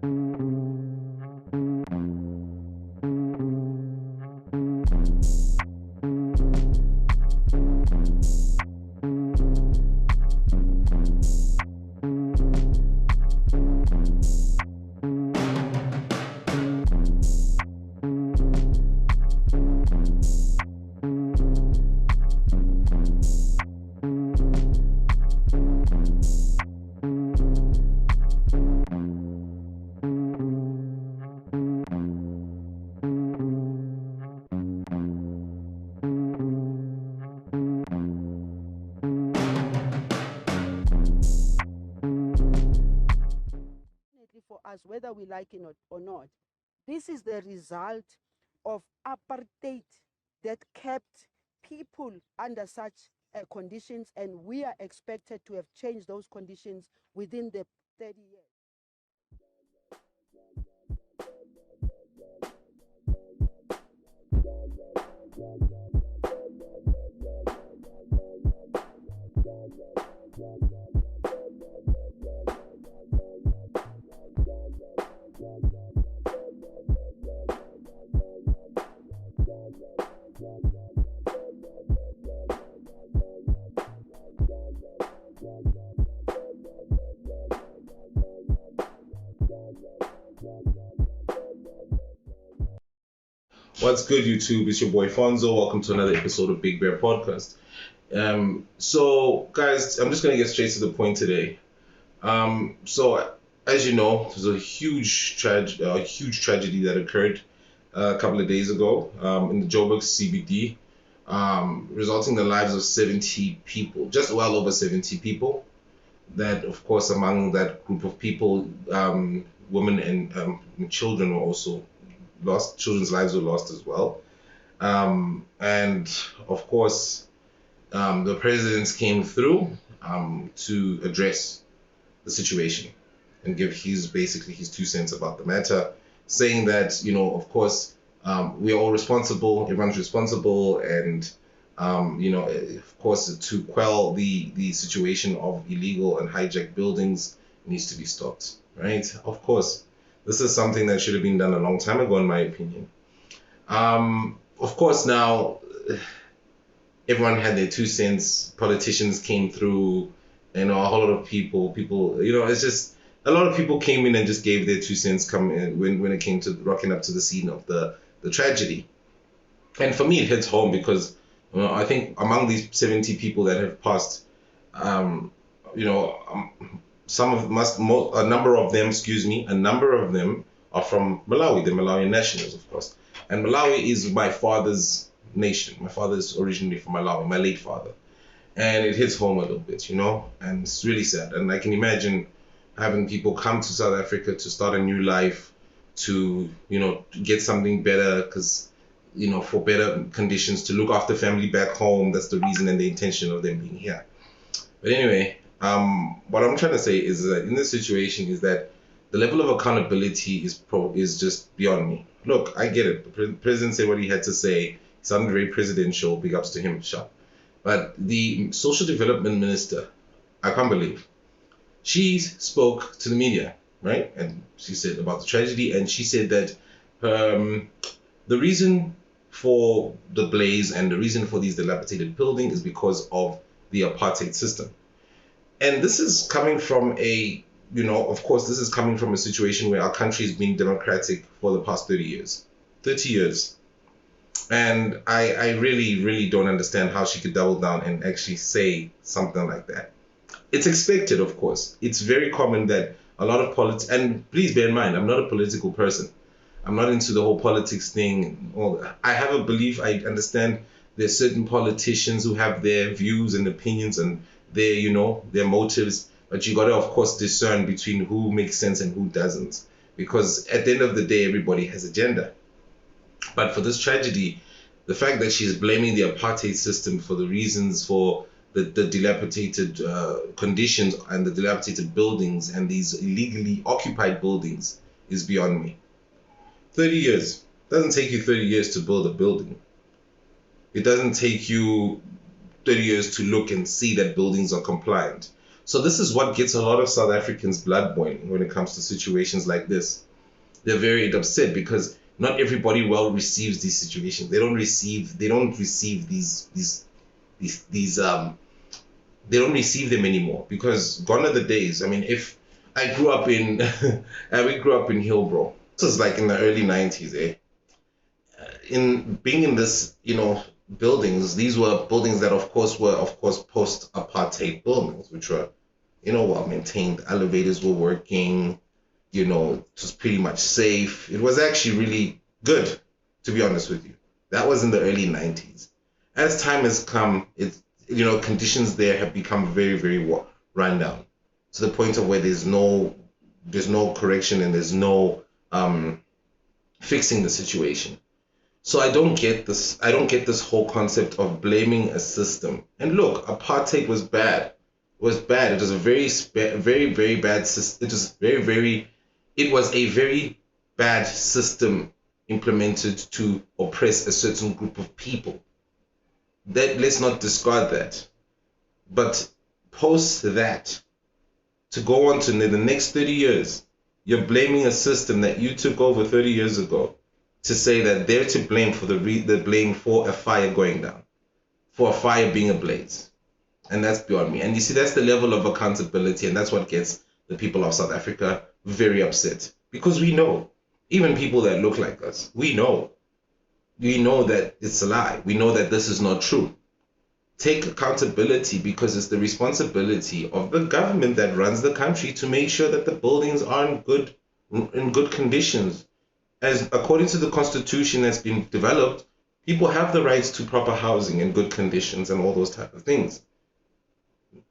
For us, whether we like it or not, this is the result of apartheid that kept people under such conditions, and we are expected to have changed those conditions within the 30 years. What's good, YouTube? It's your boy Fonzo. Welcome to another episode of Big Bear Podcast. So, guys, I'm just gonna get straight to the point today. So, as you know, there's a huge tragedy that occurred a couple of days ago in the Joburg CBD, resulting in the lives of 70 people, just well over 70 people. That, of course, among that group of people, women and children were also lost. Children's lives were lost as well. And of course, the presidents came through to address the situation and give his 2 cents about the matter, saying that, of course, we are all responsible, everyone's responsible, and of course, to quell the situation of illegal and hijacked buildings needs to be stopped, right? Of course, this is something that should have been done a long time ago, in my opinion. Of course, now everyone had their 2 cents. Politicians came through, a whole lot of people, it's just a lot of people came in and just gave their 2 cents when it came to rocking up to the scene of the tragedy. And for me, it hits home because I think among these 70 people that have passed, a number of them are from Malawi, the Malawian nationals, of course. And Malawi is my father's nation. My father is originally from Malawi, my late father. And it hits home a little bit, and it's really sad. And I can imagine having people come to South Africa to start a new life, to get something better, because for better conditions, to look after family back home. That's the reason and the intention of them being here. But anyway, what I'm trying to say is that in this situation is that the level of accountability is just beyond me. Look, I get it. The president said what he had to say. He sounded very presidential. Big ups to him, sharp. But the social development minister, I can't believe, she spoke to the media, right? And she said about the tragedy, and she said that the reason for the blaze and the reason for these dilapidated buildings is because of the apartheid system. And this is coming from this is coming from a situation where our country has been democratic for the past 30 years. 30 years. And I really, really don't understand how she could double down and actually say something like that. It's expected, of course. It's very common that a lot of politics, and please bear in mind, I'm not a political person. I'm not into the whole politics thing. I have a belief, I understand there's certain politicians who have their views and opinions and their motives, but you got to, of course, discern between who makes sense and who doesn't. Because at the end of the day, everybody has agenda. But for this tragedy, the fact that she's blaming the apartheid system for the reasons for the dilapidated conditions and the dilapidated buildings and these illegally occupied buildings is beyond me. 30 years. It doesn't take you 30 years to build a building. It doesn't take you 30 years to look and see that buildings are compliant. So this is what gets a lot of South Africans blood boiling when it comes to situations like this. They're very upset because not everybody well receives these situations. They don't receive these they don't receive them anymore, because gone are the days. I mean, if I grew up in we grew up in Hillbrow. This was like in the early 90s, eh? In being in this, buildings, these were buildings that were post-apartheid buildings, which were, well maintained. Elevators were working, it was pretty much safe. It was actually really good, to be honest with you. That was in the early 90s. As time has come, conditions there have become very, very run down, to the point of where there's no correction and there's no fixing the situation. So I don't get this. I don't get this whole concept of blaming a system. And look, apartheid was bad. It was bad. It was a very, very, very bad system. It was a very bad system implemented to oppress a certain group of people. Let's not discard that. But post that, to go on to the next 30 years, you're blaming a system that you took over 30 years ago, to say that they're to blame for the blame for a fire going down, for a fire being ablaze. And that's beyond me. And you see, that's the level of accountability, and that's what gets the people of South Africa very upset. Because we know, even people that look like us, we know that it's a lie. We know that this is not true. Take accountability, because it's the responsibility of the government that runs the country to make sure that the buildings are in good conditions. As according to the constitution that's been developed, people have the rights to proper housing and good conditions and all those type of things.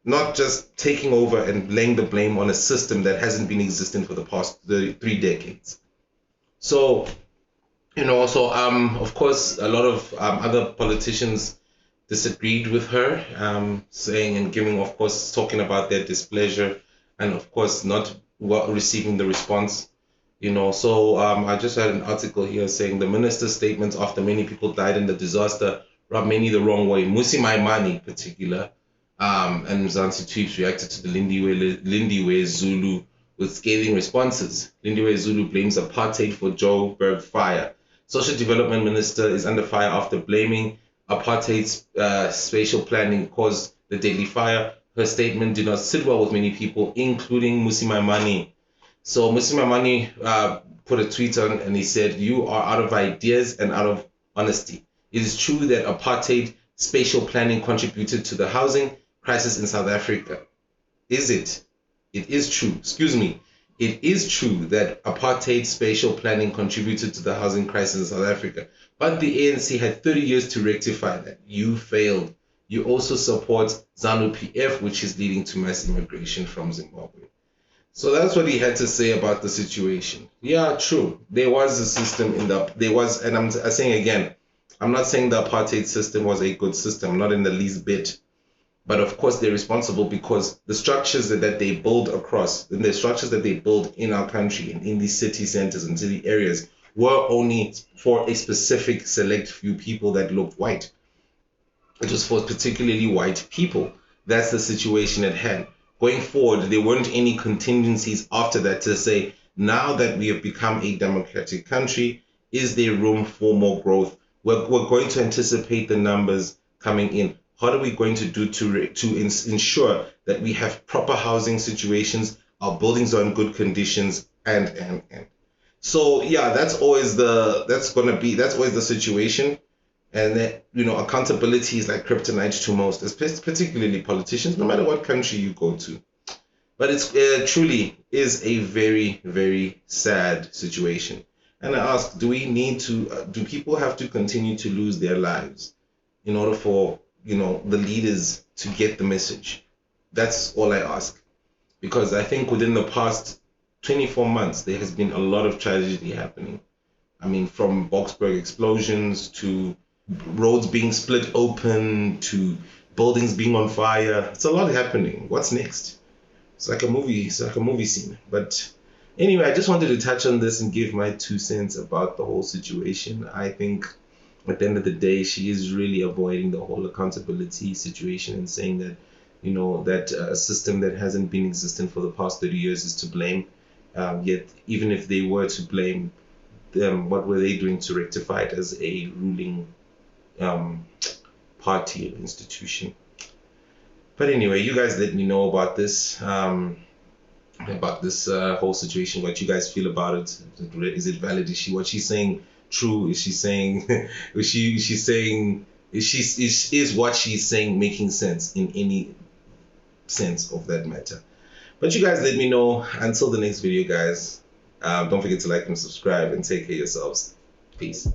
Not just taking over and laying the blame on a system that hasn't been existing for the past 3 decades. So, of course, a lot of other politicians disagreed with her, saying and giving, of course, talking about their displeasure, and of course not receiving the response. I just had an article here saying the minister's statements after many people died in the disaster rubbed many the wrong way. Musi Maimane in particular, and Mzansi Tweeps reacted to the Lindiwe Zulu with scathing responses. Lindiwe Zulu blames apartheid for Joburg fire. Social Development Minister is under fire after blaming apartheid's spatial planning caused the deadly fire. Her statement did not sit well with many people, including Musi Maimane. So Musi Maimane put a tweet on, and he said, "You are out of ideas and out of honesty. It is true that apartheid spatial planning contributed to the housing crisis in South Africa." Is it? It is true. Excuse me. It is true that apartheid spatial planning contributed to the housing crisis in South Africa. But the ANC had 30 years to rectify that. You failed. You also support ZANU-PF, which is leading to mass immigration from Zimbabwe. So that's what he had to say about the situation. Yeah, true. There was a system and I'm saying again, I'm not saying the apartheid system was a good system, not in the least bit. But of course they're responsible, because the structures that they build in our country and in these city centers and city areas were only for a specific select few people that looked white. It was for particularly white people. That's the situation at hand. Going forward, there weren't any contingencies after that to say, now that we have become a democratic country, is there room for more growth? We're going to anticipate the numbers coming in. What are we going to do to ensure that we have proper housing situations, our buildings are in good conditions, and. So yeah, that's always the situation. And that, accountability is like kryptonite to most, particularly politicians, no matter what country you go to. But it's truly is a very, very sad situation. And I ask, do people have to continue to lose their lives in order for, the leaders to get the message? That's all I ask. Because I think within the past 24 months, there has been a lot of tragedy happening. I mean, from Boksburg explosions to roads being split open to buildings being on fire. It's a lot happening. What's next? It's like a movie scene. But anyway, I just wanted to touch on this and give my 2 cents about the whole situation. I think at the end of the day, she is really avoiding the whole accountability situation and saying that that a system that hasn't been existent for the past 30 years is to blame. Yet, even if they were to blame them, what were they doing to rectify it as a ruling um, party or institution? But anyway, you guys let me know about this. Whole situation, what you guys feel about it. Is it valid? Is what she's saying true? Is she saying is what she's saying making sense in any sense of that matter? But you guys let me know. Until the next video, guys, don't forget to like and subscribe, and take care of yourselves. Peace.